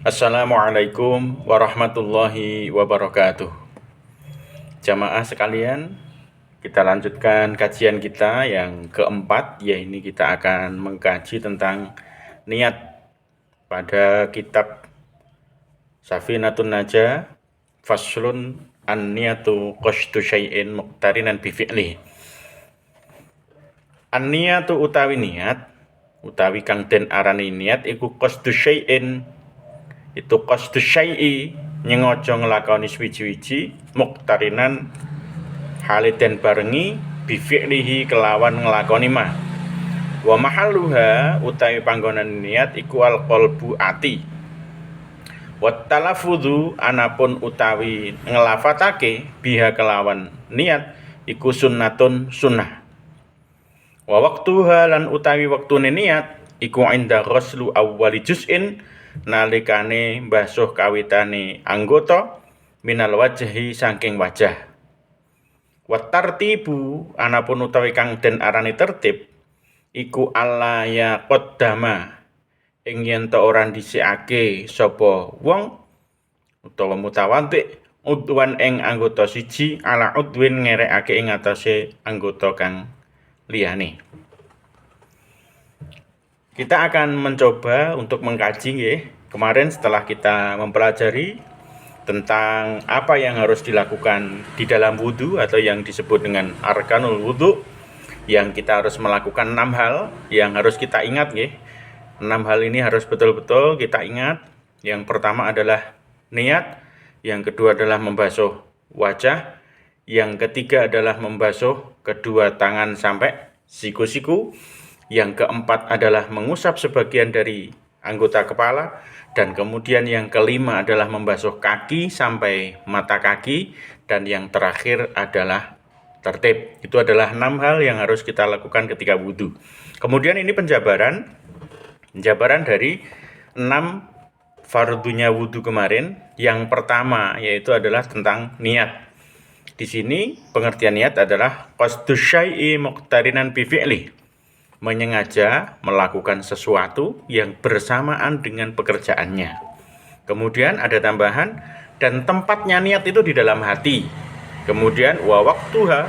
Assalamualaikum warahmatullahi wabarakatuh. Jamaah sekalian, kita lanjutkan kajian kita yang keempat, yaitu kita akan mengkaji tentang niat pada kitab Safinatun Najah, Faslun an-niyatu qasdu syai'in muqtarinan bi fi'li. An-niyatu utawi niat, utawi kang den arani niat iku qasdu syai'in, itu qasdu syai'i nyengaja nglakoni swiji-wiji, muqtarinan hale den barengi bi fi'lihi kelawan nglakoni ma. Wa mahalluha utawi panggonan niat iku al qalbu ati. Wa talafudzu anapun utawi nglafatake biha kelawan niat iku sunnatun sunnah. Wa waqtuha lan utawi wektune niat iku inda ghuslu awwali juz'in nalikane mbasuh kawitane anggota minal wajhi saking wajah. Wa tartibu anapun utawi kang den arani tertib iku alla ya qaddama ing yen ta ora dhisikake sapa wong utawa mutawaddi udwan ing anggota siji ala udwin ngerekake ing atase anggota kang liyane. Kita akan mencoba untuk mengkaji nggih. Kemarin setelah kita mempelajari tentang apa yang harus dilakukan di dalam wudu atau yang disebut dengan arkanul wudu, yang kita harus melakukan 6 hal yang harus kita ingat nggih. 6 hal ini harus betul-betul kita ingat. Yang pertama adalah niat, yang kedua adalah membasuh wajah, yang ketiga adalah membasuh kedua tangan sampai siku-siku, yang keempat adalah mengusap sebagian dari anggota kepala, dan kemudian yang kelima adalah membasuh kaki sampai mata kaki, dan yang terakhir adalah tertib. Itu adalah 6 hal yang harus kita lakukan ketika wudhu. Kemudian ini penjabaran dari 6 fardunya wudhu kemarin. Yang pertama yaitu adalah tentang niat. Di sini pengertian niat adalah qasdu syai'i muqtarinan bi fi'li, menyengaja melakukan sesuatu yang bersamaan dengan pekerjaannya. Kemudian ada tambahan, dan tempatnya niat itu di dalam hati. Kemudian wa waqtuha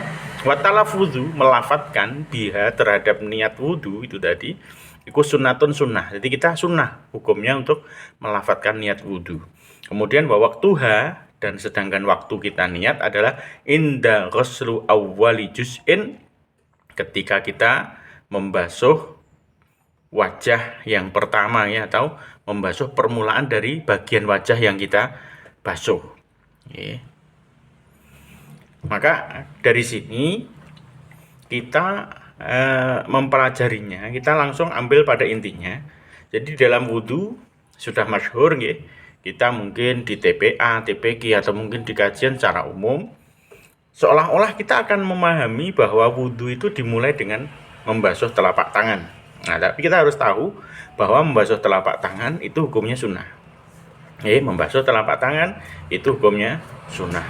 wa talafudzu, melafatkan biha terhadap niat wudu itu tadi iku sunnatun sunnah. Jadi kita sunnah hukumnya untuk melafatkan niat wudu. Kemudian wa waqtuha, dan sedangkan waktu kita niat adalah inda ghuslu awwali juz'in, ketika kita membasuh wajah yang pertama ya, atau membasuh permulaan dari bagian wajah yang kita basuh. Oke. Maka dari sini kita mempelajarinya, kita langsung ambil pada intinya. Jadi dalam wudhu sudah masyhur nggih, kita mungkin di TPA, TPQ atau mungkin di kajian secara umum, seolah-olah kita akan memahami bahwa wudhu itu dimulai dengan membasuh telapak tangan. Nah, tapi kita harus tahu bahwa membasuh telapak tangan itu hukumnya sunnah. Membasuh telapak tangan itu hukumnya sunnah.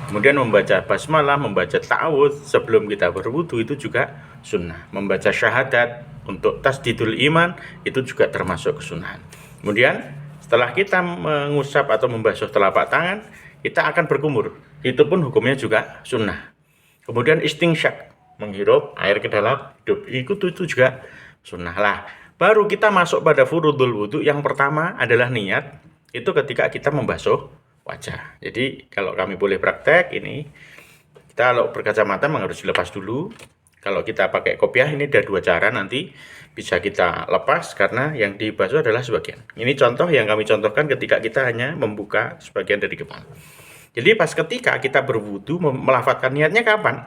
Kemudian membaca basmalah, membaca ta'awudz sebelum kita berwudu itu juga sunnah. Membaca syahadat untuk tasdidul iman itu juga termasuk kesunahan. Kemudian setelah kita mengusap atau membasuh telapak tangan, kita akan berkumur. Itu pun hukumnya juga sunnah. Kemudian istinsyak, menghirup air ke dalam hidup, itu juga sunnah lah. Baru kita masuk pada furudul wudu. Yang pertama adalah niat, itu ketika kita membasuh wajah. Jadi kalau kami boleh praktek ini, kita kalau berkacamata memang harus dilepas dulu. Kalau kita pakai kopiah ini ada 2 cara, nanti bisa kita lepas karena yang dibasuh adalah sebagian. Ini contoh yang kami contohkan ketika kita hanya membuka sebagian dari kepala. Jadi pas ketika kita berwudu, melafatkan niatnya kapan?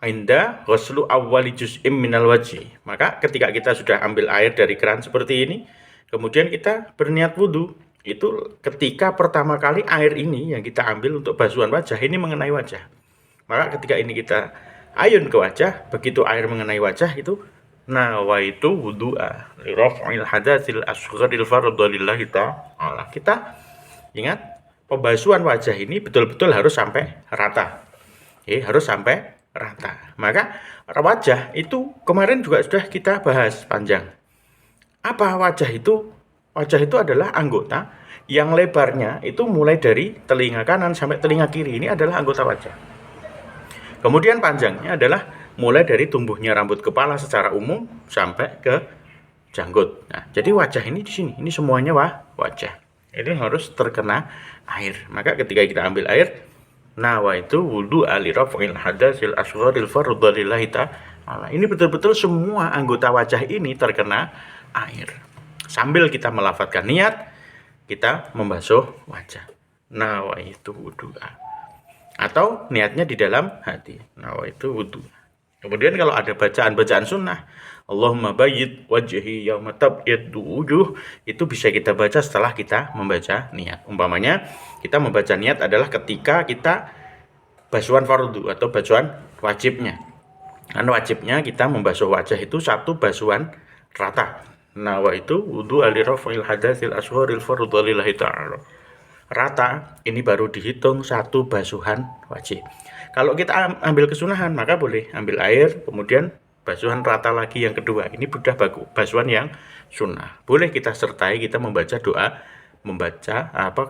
Inda ghuslu awwali juz'im minal wajhi. Maka ketika kita sudah ambil air dari keran seperti ini, kemudian kita berniat wudu, itu ketika pertama kali air ini yang kita ambil untuk basuhan wajah ini mengenai wajah. Maka ketika ini kita ayun ke wajah, begitu air mengenai wajah itu nawaitu wudu'a li raf'il hadatsil asgharil fardhu lillahi ta'ala. Kita ingat, pembasuhan wajah ini betul-betul harus sampai rata. Harus sampai rata. Maka wajah itu kemarin juga sudah kita bahas panjang. Apa wajah itu? wajah itu adalah anggota yang lebarnya itu mulai dari telinga kanan sampai telinga kiri. Ini adalah anggota wajah. Kemudian panjangnya adalah mulai dari tumbuhnya rambut kepala secara umum sampai ke janggut. Nah, jadi wajah ini di sini, ini semuanya wajah. Ini harus terkena air. Maka ketika kita ambil air, nawaitu wudu aliraf'il hadasil asgharil fardhalillahi ta'ala. Ini betul-betul semua anggota wajah ini terkena air. Sambil kita melafadzkan niat, kita membasuh wajah. Nawaitu wudu. Atau niatnya di dalam hati. Nawaitu wudu. Kemudian kalau ada bacaan-bacaan sunnah, Allahumma bayyid wajhi yauma tabyaddu wujuh, itu bisa kita baca setelah kita membaca niat. Umpamanya kita membaca niat adalah ketika kita basuhan fardu atau basuhan wajibnya. Kan wajibnya kita membasuh wajah itu satu basuhan rata. Nawaitu wudu aliraf'il hadatsil asgharil fardhalillahi ta'ala. Rata ini baru dihitung satu basuhan wajib. Kalau kita ambil kesunahan, maka boleh ambil air, kemudian basuhan rata lagi yang kedua. Ini sudah basuhan yang sunnah. Boleh kita sertai, kita membaca doa,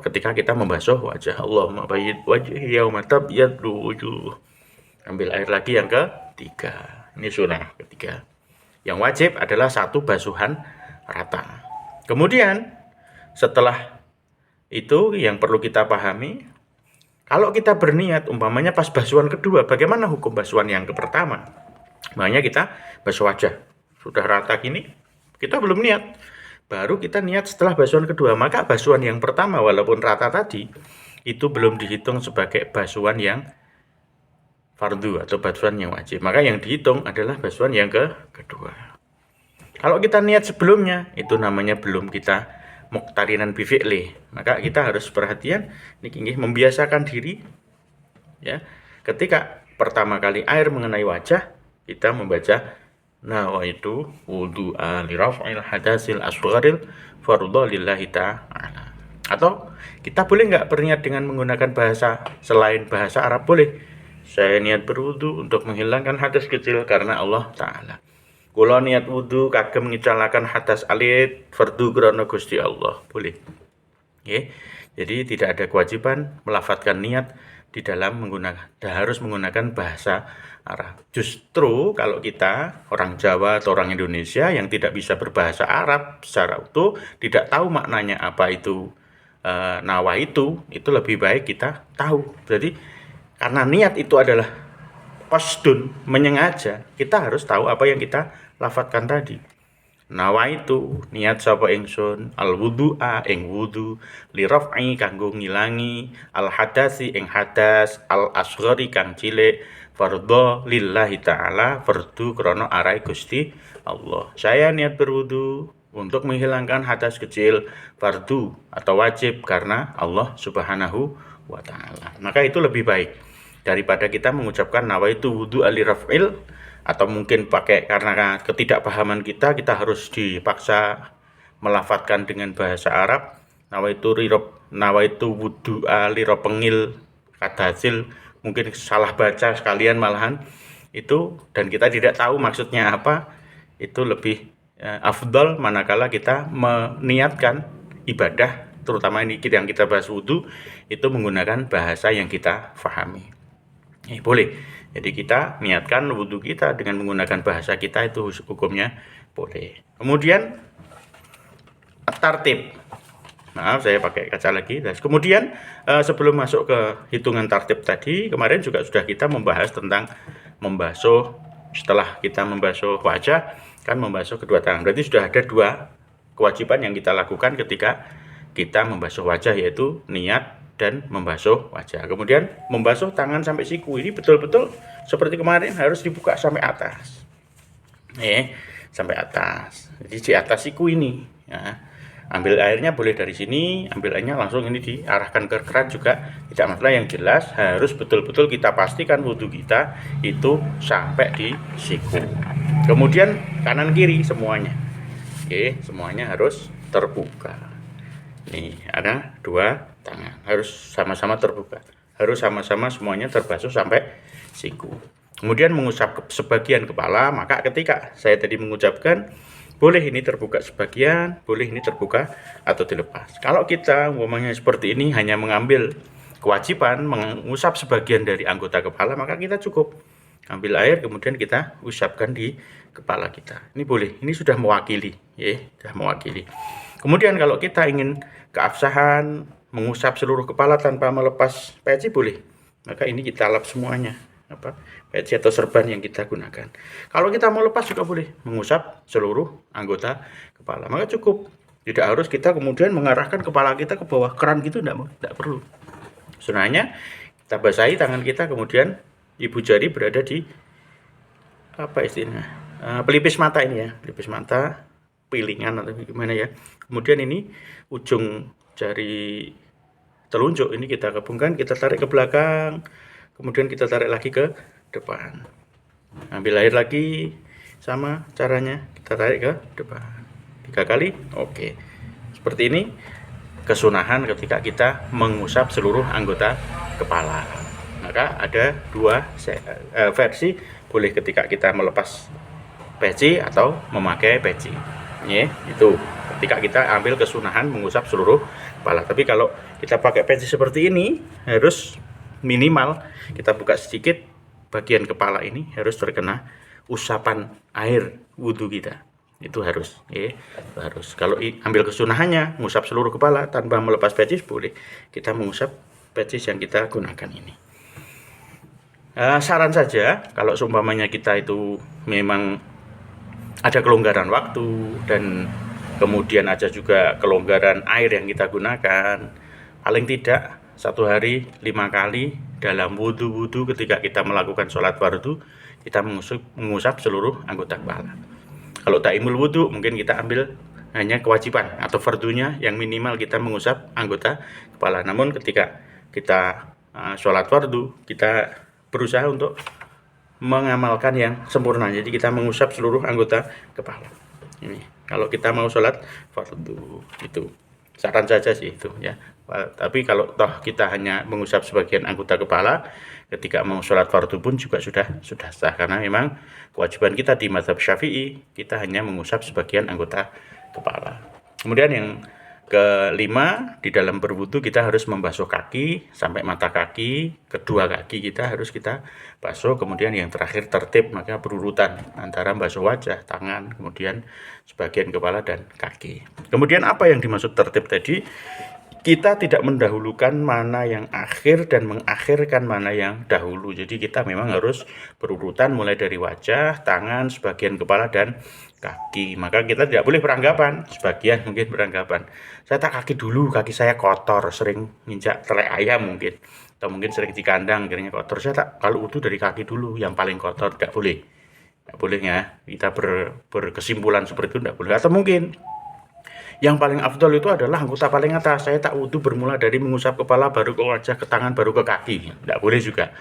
ketika kita membasuh wajah. Allahumma bayyid wajhi yauma tabyaddu wujuh. Ambil air lagi yang ketiga. Ini sunnah ketiga. Yang wajib adalah satu basuhan rata. Kemudian setelah itu yang perlu kita pahami, kalau kita berniat, umpamanya pas basuhan kedua, bagaimana hukum basuhan yang pertama? Makanya kita basuh wajah. Sudah rata gini, kita belum niat. Baru kita niat setelah basuhan kedua. Maka basuhan yang pertama, walaupun rata tadi, itu belum dihitung sebagai basuhan yang fardu atau basuhan yang wajib. Maka yang dihitung adalah basuhan yang kedua. Kalau kita niat sebelumnya, itu namanya belum kita muqtarinan bifi'li. Maka kita harus perhatian niki membiasakan diri ya. Ketika pertama kali air mengenai wajah, kita membaca nawaitu wudu aliraf'il hadasil asgharil fardhalillahi ta'ala. Atau kita boleh nggak berniat dengan menggunakan bahasa selain bahasa Arab? Boleh. Saya niat berwudu untuk menghilangkan hadas kecil karena Allah Ta'ala. Kula niat wudu kagem ngicalaken hadas alit fardu krana Gusti Allah. Boleh. Oke. Jadi tidak ada kewajiban melafadzkan niat di dalam harus menggunakan bahasa Arab. Justru kalau kita orang Jawa atau orang Indonesia yang tidak bisa berbahasa Arab secara utuh, tidak tahu maknanya apa itu nawa itu lebih baik kita tahu. Jadi karena niat itu adalah qasdun, menyengaja, kita harus tahu apa yang kita lafadzkan tadi. Nawaitu niat sapa ingsun al wudu'a ing wudu li raf'i kanggo ngilangi al hadasi ing hadas al asghari kang cilik fardhu lillahi ta'ala fardu krana arai Gusti Allah. Saya niat berwudu untuk menghilangkan hadas kecil fardu atau wajib karena Allah Subhanahu wa ta'ala. Maka itu lebih baik daripada kita mengucapkan nawaitu wudu ali raf'il, atau mungkin pakai karena ketidakpahaman kita harus dipaksa melafadzkan dengan bahasa Arab nawaitu wudu ali raf'il kata hasil, mungkin salah baca sekalian malahan itu, dan kita tidak tahu maksudnya apa. Itu lebih afdal manakala kita meniatkan ibadah, terutama ini yang kita bahas wudu, itu menggunakan bahasa yang kita fahami. Boleh. Jadi kita niatkan wudu kita dengan menggunakan bahasa kita, itu hukumnya boleh. Kemudian tartib. Maaf, saya pakai kaca lagi. Kemudian sebelum masuk ke hitungan tartib tadi, kemarin juga sudah kita membahas tentang membasuh. Setelah kita membasuh wajah, kan membasuh kedua tangan. Berarti sudah ada dua kewajiban yang kita lakukan ketika kita membasuh wajah, yaitu niat dan membasuh wajah. Kemudian membasuh tangan sampai siku. Ini betul-betul seperti kemarin harus dibuka sampai atas. Sampai atas. Jadi di atas siku ini. Ya. Ambil airnya boleh dari sini, ambil airnya langsung ini diarahkan ke keran juga tidak masalah. Yang jelas harus betul-betul kita pastikan wudhu kita itu sampai di siku. Kemudian kanan kiri semuanya. Semuanya harus terbuka. Nih, ada dua tangan, harus sama-sama terbuka, harus sama-sama semuanya terbasuh sampai siku. Kemudian mengusap sebagian kepala. Maka ketika saya tadi mengucapkan Boleh ini terbuka sebagian, boleh ini terbuka atau dilepas. Kalau kita umpamanya seperti ini hanya mengambil kewajiban mengusap sebagian dari anggota kepala, maka kita cukup ambil air kemudian kita usapkan di kepala kita. Ini boleh, ini sudah mewakili, ya, sudah mewakili. Kemudian kalau kita ingin keabsahan mengusap seluruh kepala tanpa melepas peci boleh. Maka ini kita lap semuanya, peci atau serban yang kita gunakan. Kalau kita mau lepas juga boleh, mengusap seluruh anggota kepala. Maka cukup, tidak harus kita kemudian mengarahkan kepala kita ke bawah keran gitu, tidak perlu. Sebenarnya kita basahi tangan kita, kemudian ibu jari berada di pelipis mata ini ya, pelipis mata, pilingan atau gimana ya. Kemudian ini ujung jari telunjuk ini kita gabungkan, kita tarik ke belakang, kemudian kita tarik lagi ke depan. Ambil air lagi, sama caranya, kita tarik ke depan 3 kali. Oke, seperti ini kesunahan ketika kita mengusap seluruh anggota kepala. Maka ada dua versi, boleh ketika kita melepas peci atau memakai peci. Ya, itu ketika kita ambil kesunahan mengusap seluruh kepala. Tapi kalau kita pakai peci seperti ini, harus minimal kita buka sedikit bagian kepala ini harus terkena usapan air wudhu kita. Itu harus, ya, harus. Kalau ambil kesunahannya mengusap seluruh kepala tanpa melepas peci, boleh kita mengusap peci yang kita gunakan ini. Saran saja, kalau seumpamanya kita itu memang ada kelonggaran waktu dan kemudian ada juga kelonggaran air yang kita gunakan, paling tidak 1 hari 5 kali dalam wudhu ketika kita melakukan sholat fardu, kita mengusap seluruh anggota kepala. Kalau taimul wudhu mungkin kita ambil hanya kewajiban atau fardunya yang minimal kita mengusap anggota kepala. Namun ketika kita sholat fardu, kita berusaha untuk mengamalkan yang sempurna. Jadi kita mengusap seluruh anggota kepala. Ini kalau kita mau sholat fardu, itu saran saja sih itu ya. Tapi kalau toh kita hanya mengusap sebagian anggota kepala, ketika mau sholat fardu pun juga sudah sah, karena memang kewajiban kita di mazhab Syafi'i, kita hanya mengusap sebagian anggota kepala. Kemudian yang kelima, di dalam berwudu kita harus membasuh kaki sampai mata kaki, kedua kaki kita harus kita basuh. Kemudian yang terakhir tertib, maka berurutan antara basuh wajah, tangan, kemudian sebagian kepala dan kaki. Kemudian apa yang dimaksud tertib tadi? Kita tidak mendahulukan mana yang akhir dan mengakhirkan mana yang dahulu. Jadi kita memang harus berurutan mulai dari wajah, tangan, sebagian kepala dan kaki. Maka kita tidak boleh beranggapan, sebagian mungkin beranggapan, saya tak kaki dulu, kaki saya kotor, sering nginjak telek ayam mungkin, atau mungkin sering di kandang akhirnya kotor. Saya tak, kalau wudu dari kaki dulu yang paling kotor, tidak boleh. Tidak boleh ya, kita berkesimpulan seperti itu tidak boleh. Atau mungkin yang paling afdol itu adalah anggota paling atas. Saya tak wudu bermula dari mengusap kepala, baru ke wajah, ke tangan, baru ke kaki. Tidak boleh juga.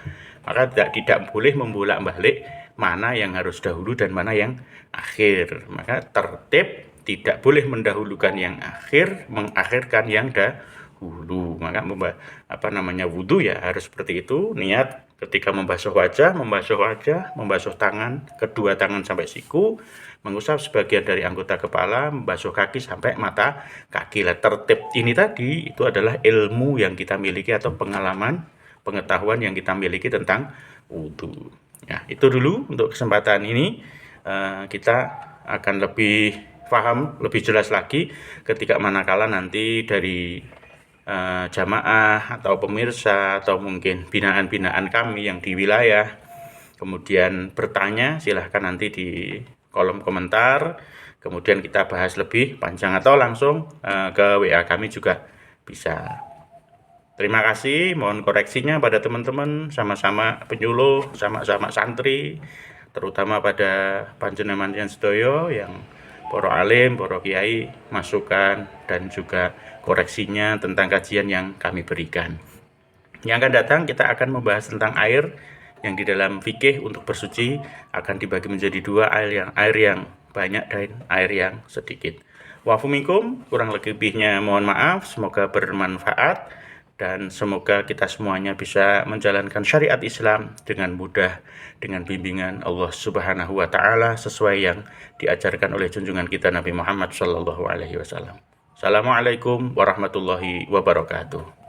Maka tidak boleh membolak-balik mana yang harus dahulu dan mana yang akhir. Maka tertib, tidak boleh mendahulukan yang akhir, mengakhirkan yang dahulu. Maka wudu ya harus seperti itu. Niat ketika membasuh wajah, membasuh tangan, kedua tangan sampai siku, mengusap sebagian dari anggota kepala, membasuh kaki sampai mata kaki. Tertib ini tadi itu adalah ilmu yang kita miliki atau pengetahuan yang kita miliki tentang wudu. Ya, itu dulu untuk kesempatan ini. Kita akan lebih paham, lebih jelas lagi ketika manakala nanti dari jamaah atau pemirsa atau mungkin binaan-binaan kami yang di wilayah kemudian bertanya, silahkan nanti di kolom komentar, kemudian kita bahas lebih panjang atau langsung ke WA kami juga bisa. Terima kasih, mohon koreksinya pada teman-teman, sama-sama penyuluh, sama-sama santri, terutama pada panjenengan yang sedoyo, yang para alim, para kiai, masukan dan juga koreksinya tentang kajian yang kami berikan. Yang akan datang kita akan membahas tentang air yang di dalam fikih untuk bersuci akan dibagi menjadi dua, air yang banyak dan air yang sedikit. Wa'afu minkum, kurang lebihnya mohon maaf, semoga bermanfaat. dan semoga kita semuanya bisa menjalankan syariat Islam dengan mudah, dengan bimbingan Allah Subhanahu wa taala sesuai yang diajarkan oleh junjungan kita Nabi Muhammad sallallahu alaihi wasallam. Assalamualaikum warahmatullahi wabarakatuh.